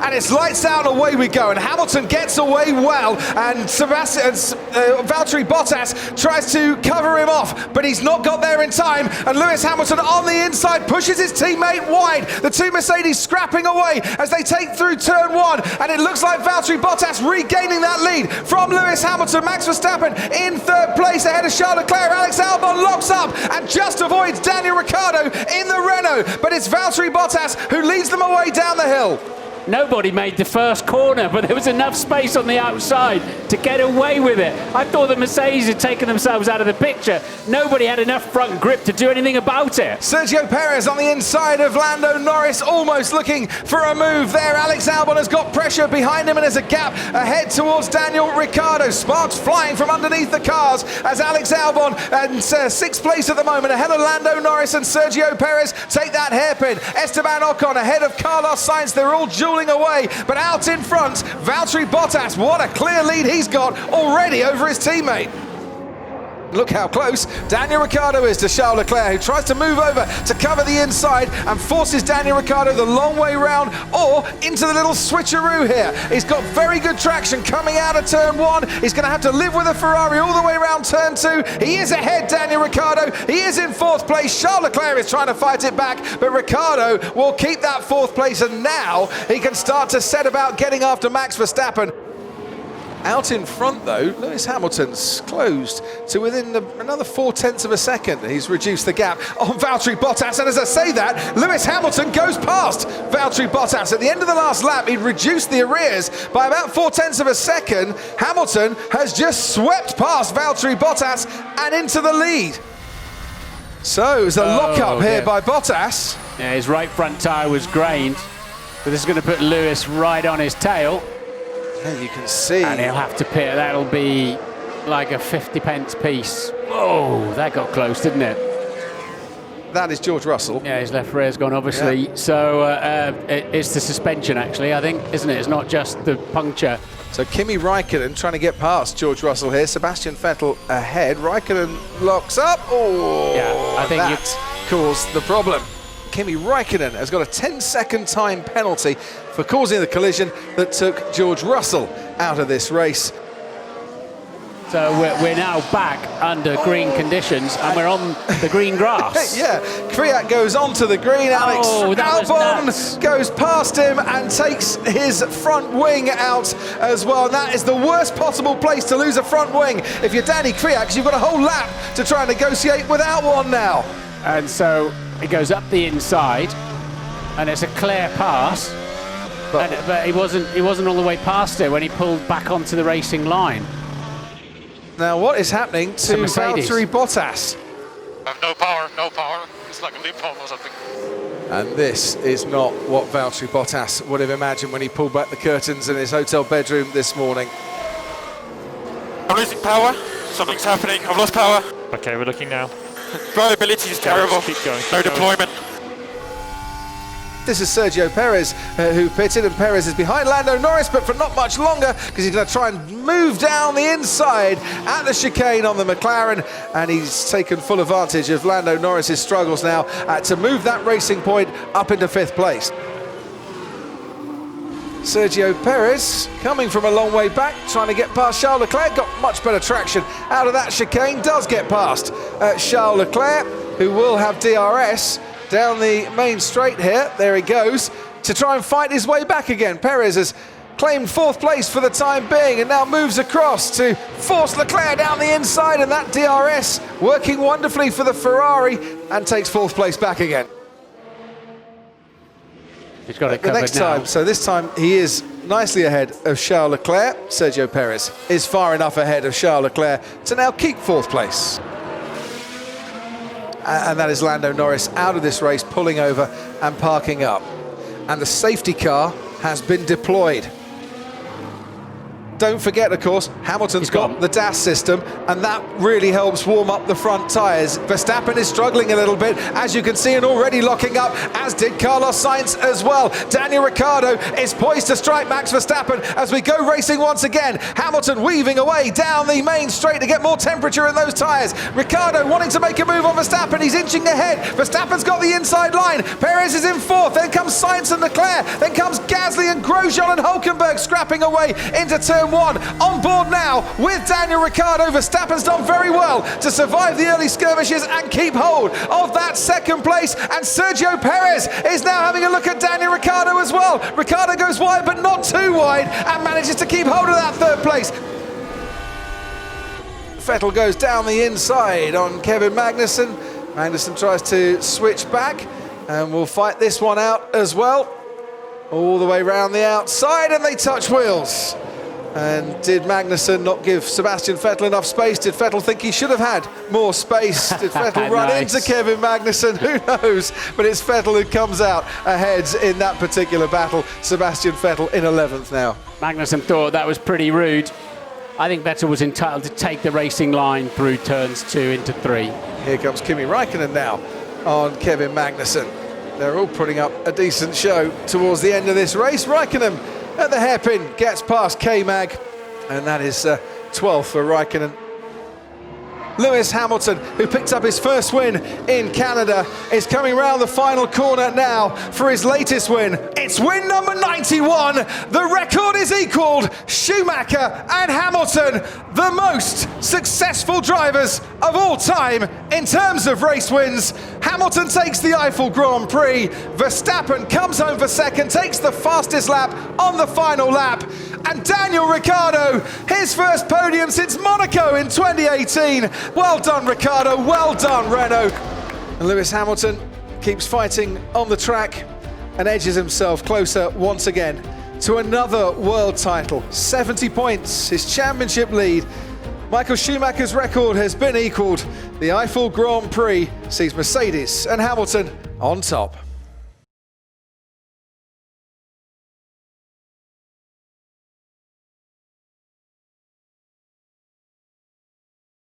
and it's lights out and away we go, and Hamilton gets away well, and Valtteri Bottas tries to cover him off, but he's not got there in time, and Lewis Hamilton on the inside pushes his teammate wide. The two Mercedes scrapping away as they take through turn one, and it looks like Valtteri Bottas regaining that lead from Lewis Hamilton. Max Verstappen in third place ahead of Charles Leclerc. Alex Albon locks up and just avoids Daniel Ricciardo in the Renault, but it's Valtteri Bottas who leads them away down the hill. Nobody made the first corner, but there was enough space on the outside to get away with it. I thought the Mercedes had taken themselves out of the picture. Nobody had enough front grip to do anything about it. Sergio Perez on the inside of Lando Norris, almost looking for a move there. Alex Albon has got pressure behind him, and there's a gap ahead towards Daniel Ricciardo. Sparks flying from underneath the cars as Alex Albon in sixth place at the moment, ahead of Lando Norris and Sergio Perez take that hairpin. Esteban Ocon ahead of Carlos Sainz. They're all away, but out in front, Valtteri Bottas, what a clear lead he's got already over his teammate. Look how close Daniel Ricciardo is to Charles Leclerc, who tries to move over to cover the inside and forces Daniel Ricciardo the long way round or into the little switcheroo here. He's got very good traction coming out of turn one. He's going to have to live with a Ferrari all the way around turn two. He is ahead, Daniel Ricciardo. He is in fourth place. Charles Leclerc is trying to fight it back, but Ricciardo will keep that fourth place, and now he can start to set about getting after Max Verstappen. Out in front, though, Lewis Hamilton's closed to within another 0.4 of a second. He's reduced the gap on Valtteri Bottas, and as I say that, Lewis Hamilton goes past Valtteri Bottas. At the end of the last lap, he'd reduced the arrears by about 0.4 of a second. Hamilton has just swept past Valtteri Bottas and into the lead. So it was a lock-up here by Bottas. Yeah, his right front tyre was grained, but this is going to put Lewis right on his tail. And you can see. And he'll have to pit. That'll be like a 50p piece. Whoa, that got close, didn't it? That is George Russell. Yeah, his left rear's gone, obviously. Yeah. So it's the suspension, actually, I think, isn't it? It's not just the puncture. So Kimi Raikkonen trying to get past George Russell here. Sebastian Vettel ahead. Raikkonen locks up. Oh, yeah, I think that caused the problem. Kimi Raikkonen has got a 10-second time penalty for causing the collision that took George Russell out of this race. So we're now back under green conditions, and we're on the green grass. Yeah, Kvyat goes onto the green. Alex Albon goes past him and takes his front wing out as well. And that is the worst possible place to lose a front wing if you're Danny Kvyat, because you've got a whole lap to try and negotiate without one now. And so it goes up the inside, and it's a clear pass, but he wasn't all the way past it when he pulled back onto the racing line. Now what is happening to Valtteri Bottas? I have no power. It's like a leap home or something. And this is not what Valtteri Bottas would have imagined when he pulled back the curtains in his hotel bedroom this morning. I'm losing power. Something's happening. I've lost power. Okay, we're looking now. Drivability is terrible. Keep going. No deployment. This is Sergio Perez who pitted, and Perez is behind Lando Norris, but for not much longer, because he's going to try and move down the inside at the chicane on the McLaren, and he's taken full advantage of Lando Norris's struggles now to move that racing point up into fifth place. Sergio Perez coming from a long way back, trying to get past Charles Leclerc, got much better traction out of that chicane, does get past Charles Leclerc, who will have DRS down the main straight here. There he goes to try and fight his way back again. Perez has claimed fourth place for the time being and now moves across to force Leclerc down the inside, and that DRS working wonderfully for the Ferrari, and takes fourth place back again. He's got it the covered next now. time, so this time he is nicely ahead of Charles Leclerc. Sergio Perez is far enough ahead of Charles Leclerc to now keep fourth place. And that is Lando Norris out of this race, pulling over and parking up. And the safety car has been deployed. don't forget, of course, Hamilton's got gone. the DAS system, and that really helps warm up the front tyres. Verstappen is struggling a little bit, as you can see, and already locking up, as did Carlos Sainz as well. Daniel Ricciardo is poised to strike Max Verstappen as we go racing once again. Hamilton weaving away down the main straight to get more temperature in those tyres. Ricciardo wanting to make a move on Verstappen. He's inching ahead. Verstappen's got the inside line. Perez is in fourth. Then comes Sainz and Leclerc. Then comes Gasly and Grosjean and Hülkenberg scrapping away into turn one. On board now with Daniel Ricciardo. Verstappen's done very well to survive the early skirmishes and keep hold of that second place. And Sergio Perez is now having a look at Daniel Ricciardo as well. Ricciardo goes wide, but not too wide, and manages to keep hold of that third place. Vettel goes down the inside on Kevin Magnussen. Magnussen tries to switch back, and will fight this one out as well. All the way round the outside, and they touch wheels. And did Magnussen not give Sebastian Vettel enough space? Did Vettel think he should have had more space? Did Vettel run Nice. into Kevin Magnussen? Who knows? But it's Vettel who comes out ahead in that particular battle. Sebastian Vettel in 11th now. Magnussen thought that was pretty rude. I think Vettel was entitled to take the racing line through turns 2 into 3. Here comes Kimi Räikkönen now on Kevin Magnussen. They're all putting up a decent show towards the end of this race. Räikkönen at the hairpin gets past K-Mag, and that is 12th for Räikkönen. Lewis Hamilton, who picked up his first win in Canada, is coming round the final corner now for his latest win. It's win number 91. The record is equalled. Schumacher and Hamilton, the most successful drivers of all time in terms of race wins. Hamilton takes the Eifel Grand Prix. Verstappen comes home for second, takes the fastest lap on the final lap. And Daniel Ricciardo, his first podium since Monaco in 2018. Well done, Ricciardo. Well done, Renault. And Lewis Hamilton keeps fighting on the track and edges himself closer once again to another world title. 70 points, his championship lead. Michael Schumacher's record has been equalled. The Eifel Grand Prix sees Mercedes and Hamilton on top.